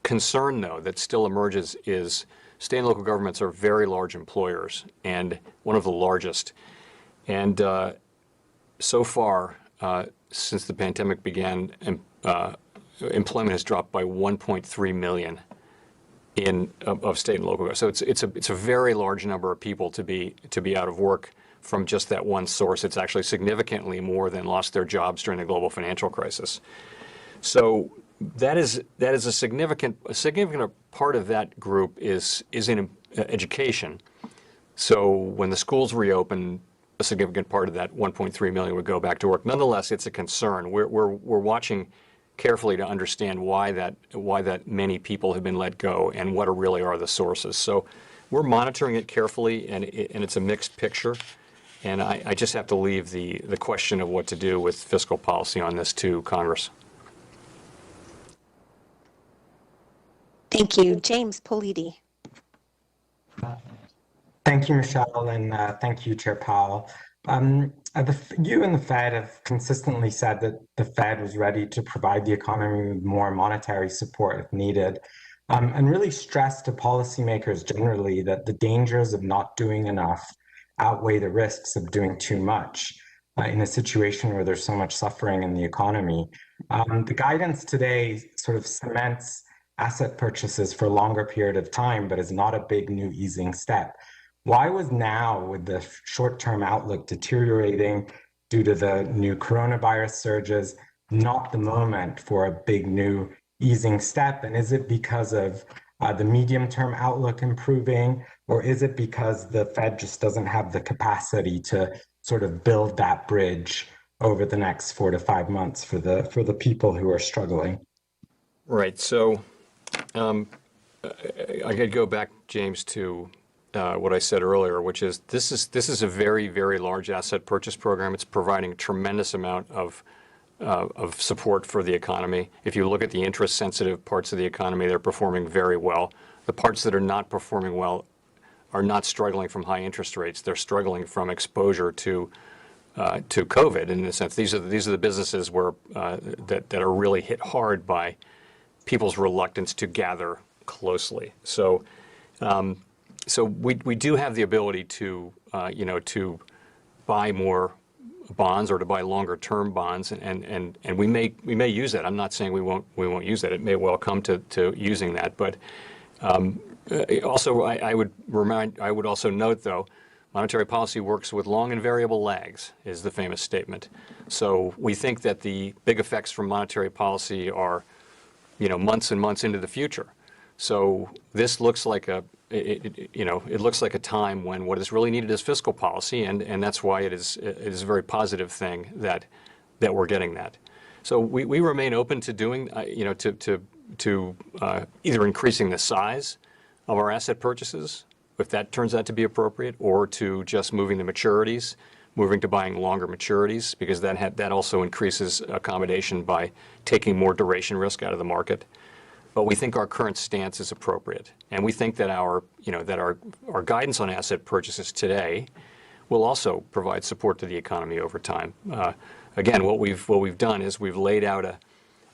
Speaker 1: concern, though, that still emerges is state and local governments are very large employers, and one of the largest. And so far, since the pandemic began, employment has dropped by 1.3 million of state and local. So it's a very large number of people to be out of work from just that one source. It's actually significantly more than lost their jobs during the global financial crisis. So that is a significant part of that group is in education. So when the schools reopen, a significant part of that 1.3 million would go back to work. Nonetheless, it's a concern. We're watching carefully to understand why that many people have been let go and what really are the sources. So we're monitoring it carefully, and it's a mixed picture. And I just have to leave the question of what to do with fiscal policy on this to Congress.
Speaker 2: Thank you. James Politi.
Speaker 12: Thank you, Michelle, and thank you, Chair Powell. You and the Fed have consistently said that the Fed was ready to provide the economy with more monetary support if needed, and really stressed to policymakers generally that the dangers of not doing enough outweigh the risks of doing too much in a situation where there's so much suffering in the economy. The guidance today sort of cements asset purchases for a longer period of time, but is not a big new easing step. Why was now, with the short-term outlook deteriorating due to the new coronavirus surges, not the moment for a big new easing step? And is it because of the medium-term outlook improving, or is it because the Fed just doesn't have the capacity to sort of build that bridge over the next 4 to 5 months for the people who are struggling?
Speaker 1: Right. So I could go back, James, to what I said earlier, which is this is a very, very large asset purchase program. It's providing a tremendous amount of support for the economy. If you look at the interest-sensitive parts of the economy, they're performing very well. The parts that are not performing well are not struggling from high interest rates. They're struggling from exposure to COVID. In a sense, these are the businesses where that are really hit hard by people's reluctance to gather closely. So we do have the ability to to buy more bonds or to buy longer term bonds, and we may use that. I'm not saying we won't use that. It may well come to using that, but also I would also note, though, monetary policy works with long and variable lags, is the famous statement. So we think that the big effects from monetary policy are months and months into the future. So this looks like it looks like a time when what is really needed is fiscal policy, and that's why it is a very positive thing that we're getting that. So we remain open to doing to either increasing the size of our asset purchases, if that turns out to be appropriate, or to just moving the maturities, moving to buying longer maturities, because that also increases accommodation by taking more duration risk out of the market. But we think our current stance is appropriate, and we think that our guidance on asset purchases today will also provide support to the economy over time. Again, what we've done is we've laid out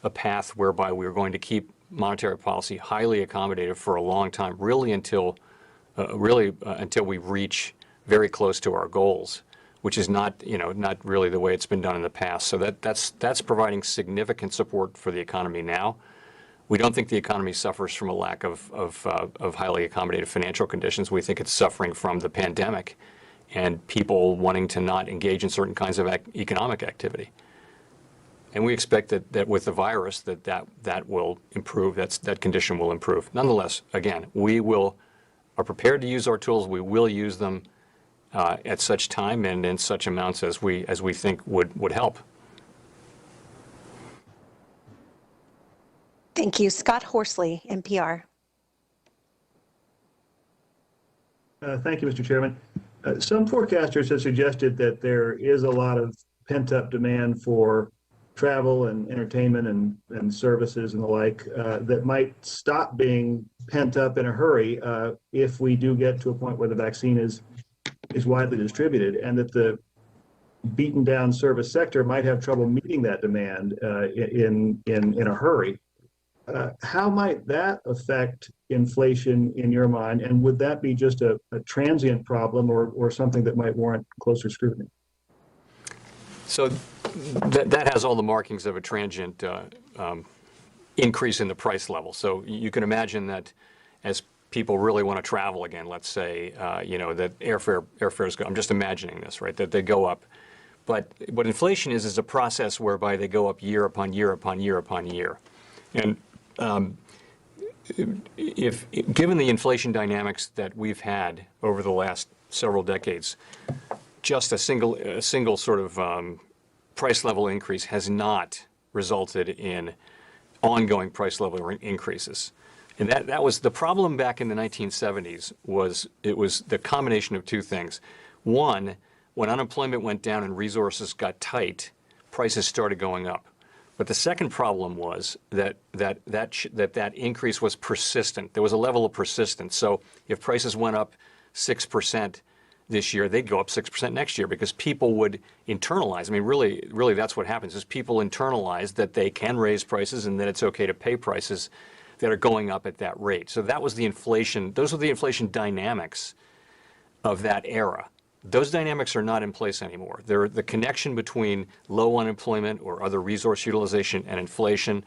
Speaker 1: a path whereby we're going to keep monetary policy highly accommodative for a long time, really until we reach very close to our goals, which is not really the way it's been done in the past. So that's providing significant support for the economy now. We don't think the economy suffers from a lack of highly accommodative financial conditions. We think it's suffering from the pandemic and people wanting to not engage in certain kinds of economic activity. And we expect that with the virus that will improve, that condition will improve. Nonetheless, again, we are prepared to use our tools. We will use them at such time and in such amounts as we think would help.
Speaker 2: Thank you. Scott Horsley, NPR.
Speaker 13: Thank you, Mr. Chairman. Some forecasters have suggested that there is a lot of pent-up demand for travel and entertainment and services and the like that might stop being pent up in a hurry if we do get to a point where the vaccine is widely distributed, and that the beaten down service sector might have trouble meeting that demand in a hurry. How might that affect inflation in your mind? And would that be just a transient problem or something that might warrant closer scrutiny?
Speaker 1: So that has all the markings of a transient increase in the price level. So you can imagine that as people really want to travel again, let's say, that airfares go, I'm just imagining this, right, that they go up. But what inflation is a process whereby they go up year upon year upon year upon year. And if given the inflation dynamics that we've had over the last several decades, just a single sort of price level increase has not resulted in ongoing price level increases. And that was the problem back in the 1970s. It was the combination of two things. One, when unemployment went down and resources got tight, prices started going up. But the second problem was that increase was persistent. There was a level of persistence. So if prices went up 6% this year, they'd go up 6% next year because people would internalize. I mean, really, that's what happens is people internalize that they can raise prices and that it's okay to pay prices that are going up at that rate. So that was the inflation. Those were the inflation dynamics of that era. Those dynamics are not in place anymore. The connection between low unemployment or other resource utilization and inflation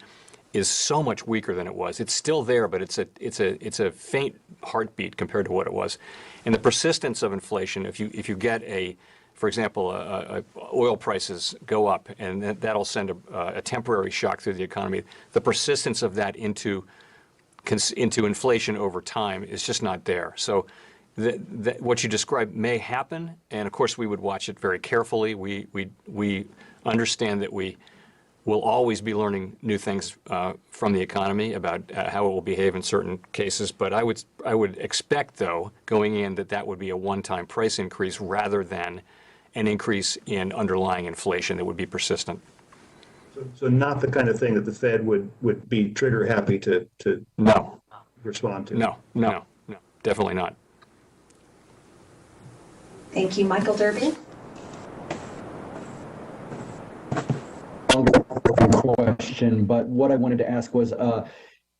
Speaker 1: is so much weaker than it was. It's still there, but it's a faint heartbeat compared to what it was. And the persistence of inflation, if you get for example, oil prices go up, and that'll send a temporary shock through the economy. The persistence of that into inflation over time is just not there. So what you described may happen, and of course we would watch it very carefully. We understand that we will always be learning new things from the economy about how it will behave in certain cases. But I would expect, though, going in that would be a one-time price increase rather than an increase in underlying inflation that would be persistent.
Speaker 13: So not the kind of thing that the Fed would be trigger happy to
Speaker 1: no
Speaker 13: respond to.
Speaker 1: No, definitely not.
Speaker 2: Thank you. Michael Derby.
Speaker 14: Question, but what I wanted to ask was,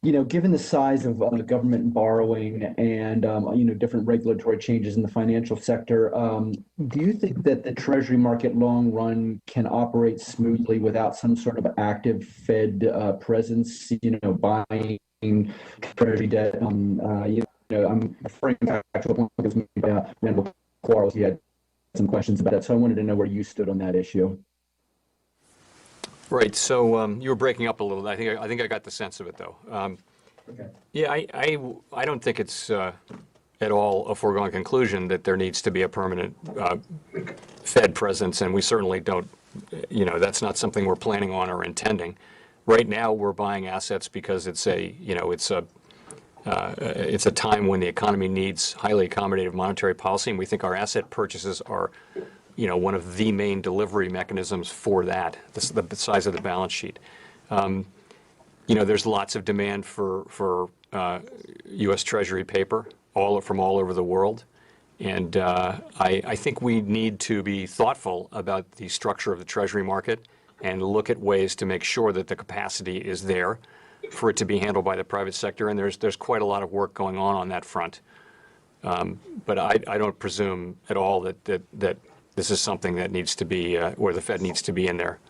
Speaker 14: given the size of government borrowing and different regulatory changes in the financial sector, do you think that the Treasury market long run can operate smoothly without some sort of active Fed presence? Buying Treasury debt. I'm referring back to a point that was made Randall Quarles. He had some questions about that, so I wanted to know where you stood on that issue.
Speaker 1: Right. So you were breaking up a little. I think I got the sense of it, though.
Speaker 14: Okay.
Speaker 1: Yeah, I don't think it's at all a foregone conclusion that there needs to be a permanent Fed presence, and we certainly don't. That's not something we're planning on or intending. Right now, we're buying assets because it's a time when the economy needs highly accommodative monetary policy, and we think our asset purchases are one of the main delivery mechanisms for that, the size of the balance sheet. There's lots of demand for U.S. Treasury paper from all over the world. And I think we need to be thoughtful about the structure of the Treasury market and look at ways to make sure that the capacity is there for it to be handled by the private sector. And there's quite a lot of work going on that front. But I don't presume at all that this is something that needs to be, where the Fed needs to be in there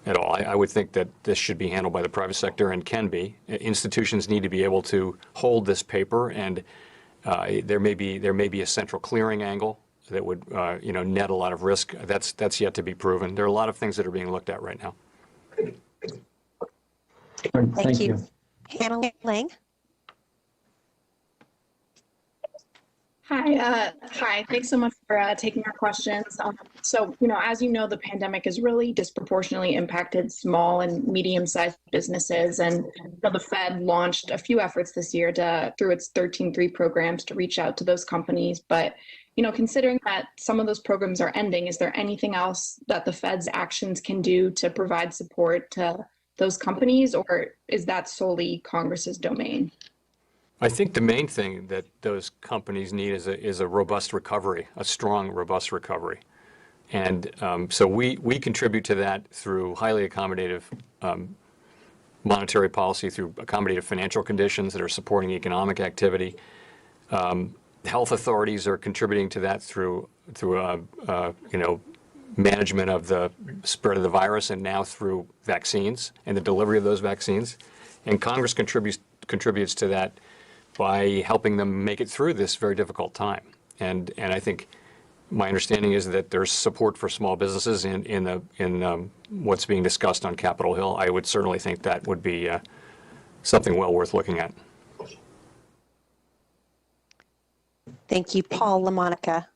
Speaker 1: at all. I would think that this should be handled by the private sector and can be. Institutions need to be able to hold this paper, and there may be a central clearing angle that would net a lot of risk. That's yet to be proven. There are a lot of things that are being looked at right now.
Speaker 2: Thank you. Hannah Lang.
Speaker 15: Hi. Thanks so much for taking our questions. As you know, the pandemic has really disproportionately impacted small and medium-sized businesses, and the Fed launched a few efforts this year through its 13.3 programs to reach out to those companies. But considering that some of those programs are ending, is there anything else that the Fed's actions can do to provide support to those companies, or is that solely Congress's domain?
Speaker 1: I think the main thing that those companies need is a robust recovery, a strong, robust recovery. And so we contribute to that through highly accommodative monetary policy, through accommodative financial conditions that are supporting economic activity. Health authorities are contributing to that through management of the spread of the virus, and now through vaccines and the delivery of those vaccines. And Congress contributes to that by helping them make it through this very difficult time. And I think my understanding is that there's support for small businesses in what's being discussed on Capitol Hill. I would certainly think that would be something well worth looking at.
Speaker 2: Thank you. Paul LaMonica.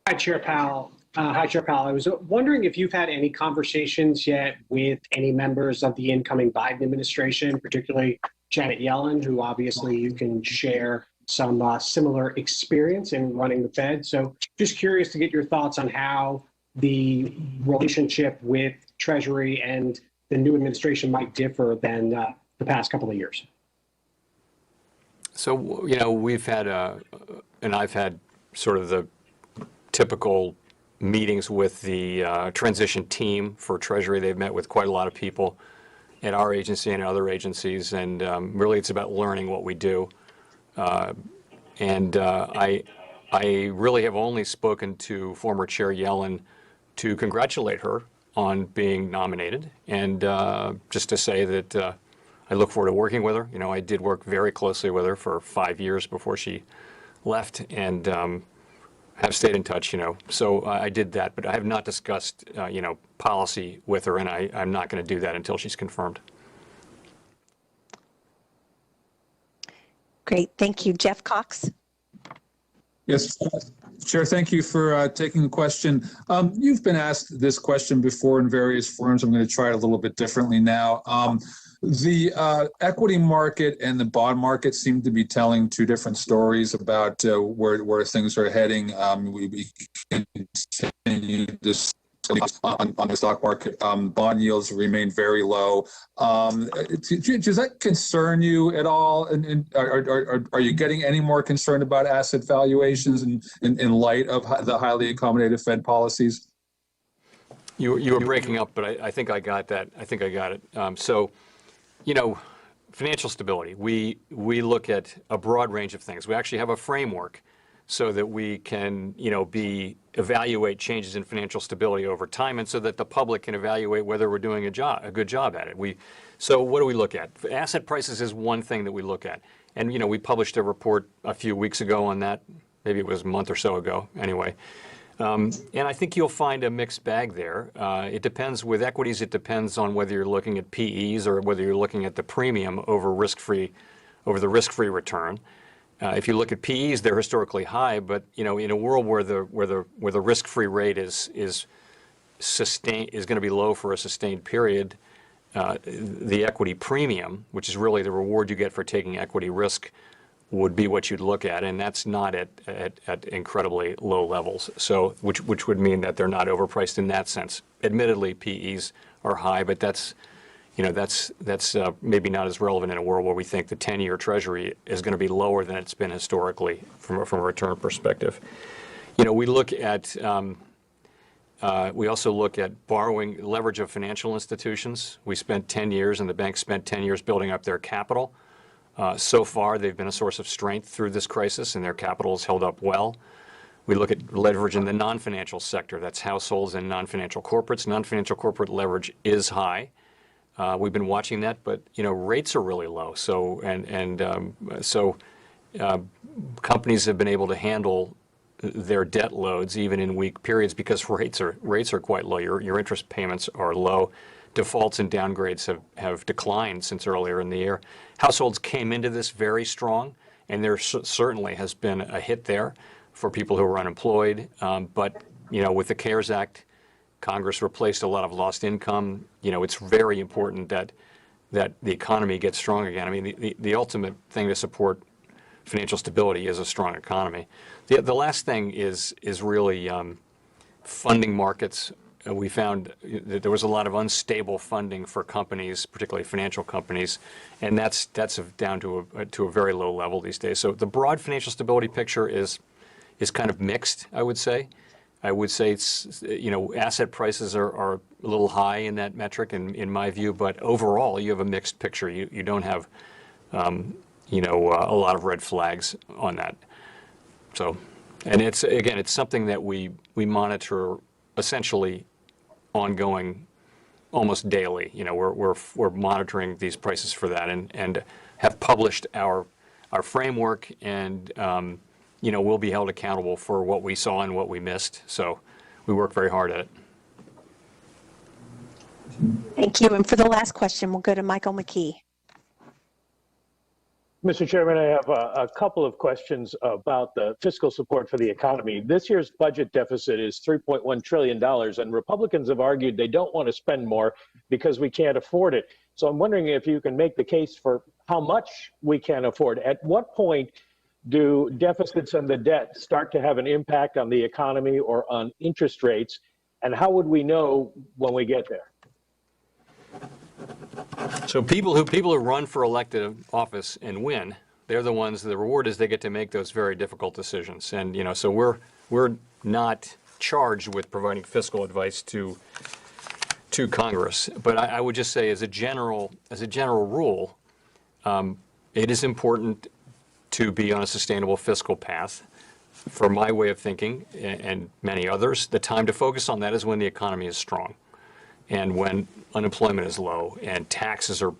Speaker 16: Hi, Chair Powell. Hi, Chair Powell. I was wondering if you've had any conversations yet with any members of the incoming Biden administration, particularly Janet Yellen, who obviously you can share some similar experience in running the Fed. So just curious to get your thoughts on how the relationship with Treasury and the new administration might differ than the past couple of years.
Speaker 1: So, we've had and I've had sort of the typical meetings with the transition team for Treasury. They've met with quite a lot of people at our agency and other agencies, and really it's about learning what we do. I really have only spoken to former Chair Yellen to congratulate her on being nominated, and just to say that I look forward to working with her. I did work very closely with her for 5 years before she left, and have stayed in touch, So I did that, but I have not discussed, policy with her, and I'm not going to do that until she's confirmed.
Speaker 2: Great, thank you. Jeff Cox.
Speaker 17: Yes, Chair, thank you for taking the question. You've been asked this question before in various forums. I'm going to try it a little bit differently now. The equity market and the bond market seem to be telling two different stories about where things are heading. We continue this on the stock market. Bond yields remain very low. Does that concern you at all? And are you getting any more concerned about asset valuations in light of the highly accommodative Fed policies?
Speaker 1: You were breaking up, but I think I got that. I think I got it. Financial stability. We look at a broad range of things. We actually have a framework so that we can, evaluate changes in financial stability over time, and so that the public can evaluate whether we're doing a good job at it. So what do we look at? Asset prices is one thing that we look at, and we published a report a few weeks ago on that. Maybe it was a month or so ago. Anyway. And I think you'll find a mixed bag there. It depends with equities. It depends on whether you're looking at PEs or whether you're looking at the premium over the risk-free return. If you look at PEs, they're historically high, but in a world where the risk-free rate is going to be low for a sustained period, the equity premium, which is really the reward you get for taking equity risk, would be what you'd look at, and that's not at incredibly low levels. So, which would mean that they're not overpriced in that sense. Admittedly, PEs are high, but that's maybe not as relevant in a world where we think the 10-year Treasury is going to be lower than it's been historically from a return perspective. We look at we also look at borrowing leverage of financial institutions. We spent 10 years, and the banks spent 10 years building up their capital. So far, they've been a source of strength through this crisis, and their capital has held up well. We look at leverage in the non-financial sector. That's households and non-financial corporates. Non-financial corporate leverage is high. We've been watching that, but rates are really low. So companies have been able to handle their debt loads even in weak periods because rates are quite low. Your interest payments are low. Defaults and downgrades have declined since earlier in the year. Households came into this very strong, and there certainly has been a hit there for people who are unemployed. But with the CARES Act, Congress replaced a lot of lost income. It's very important that the economy gets strong again. I mean, the ultimate thing to support financial stability is a strong economy. The last thing is really funding markets. We found that there was a lot of unstable funding for companies, particularly financial companies, and that's down to a very low level these days. So the broad financial stability picture is kind of mixed, I would say. I would say it's, asset prices are a little high in that metric, in my view, but overall you have a mixed picture. You don't have, a lot of red flags on that. So, and it's something that we monitor essentially ongoing, almost daily. We're monitoring these prices for that, and have published our framework, and we'll be held accountable for what we saw and what we missed. So we work very hard at it.
Speaker 2: Thank you. And for the last question, we'll go to Michael McKee.
Speaker 18: Mr. Chairman, I have a couple of questions about the fiscal support for the economy. This year's budget deficit is $3.1 trillion, and Republicans have argued they don't want to spend more because we can't afford it. So I'm wondering if you can make the case for how much we can afford. At what point do deficits and the debt start to have an impact on the economy or on interest rates, and how would we know when we get there?
Speaker 1: So people who run for elected office and win, they're the ones, the reward is they get to make those very difficult decisions. And, you know, so we're not charged with providing fiscal advice to Congress. But I would just say as a general rule, it is important to be on a sustainable fiscal path. For my way of thinking and many others, the time to focus on that is when the economy is strong. And when unemployment is low and taxes are,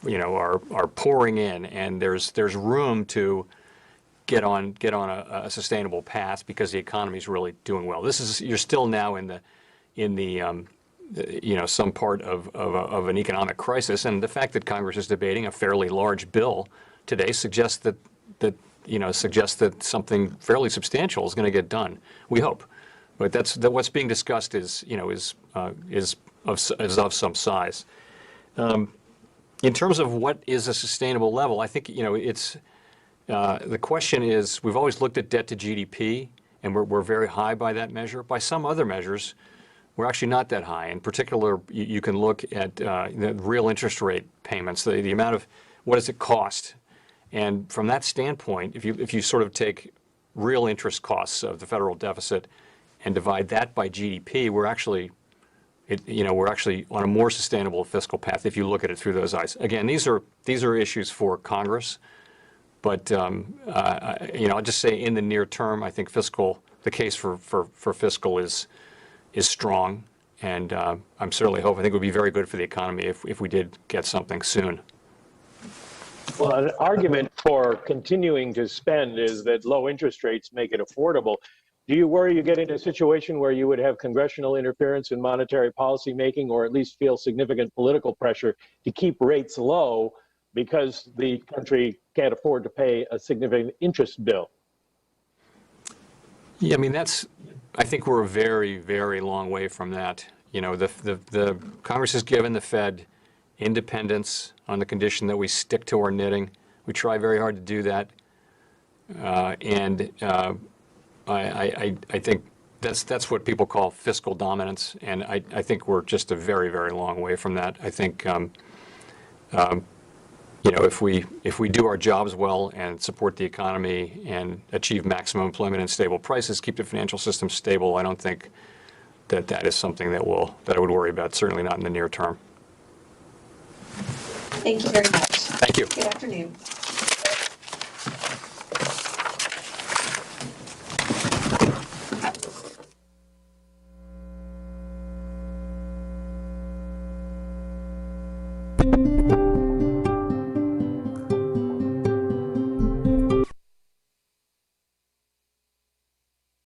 Speaker 1: you know, are pouring in, and there's room to get on a sustainable path because the economy is really doing well. You're still now in the you know, some part of an economic crisis, and the fact that Congress is debating a fairly large bill today suggests that something fairly substantial is going to get done. We hope, but what's being discussed is of some size. In terms of what is a sustainable level, I think, you know, it's the question is, we've always looked at debt to GDP, and we're very high by that measure. By some other measures, we're actually not that high. In particular, you can look at the real interest rate payments, the amount of what does it cost, and from that standpoint, if you sort of take real interest costs of the federal deficit and divide that by GDP, we're actually on a more sustainable fiscal path if you look at it through those eyes. Again, these are issues for Congress, but I'll just say in the near term, I think the case for fiscal is strong, and I'm certainly hoping. I think it would be very good for the economy if we did get something soon.
Speaker 18: Well, an argument for continuing to spend is that low interest rates make it affordable. Do you worry you get into a situation where you would have congressional interference in monetary policy making, or at least feel significant political pressure to keep rates low because the country can't afford to pay a significant interest bill?
Speaker 1: Yeah, I mean, I think we're a very, very long way from that. You know, the Congress has given the Fed independence on the condition that we stick to our knitting. We try very hard to do that, and I think that's what people call fiscal dominance, and I think we're just a very, very long way from that. I think you know, if we do our jobs well and support the economy and achieve maximum employment and stable prices, keep the financial system stable, I don't think that is something that I would worry about. Certainly not in the near term.
Speaker 2: Thank you very much.
Speaker 1: Thank you.
Speaker 2: Good afternoon.
Speaker 19: Thank you.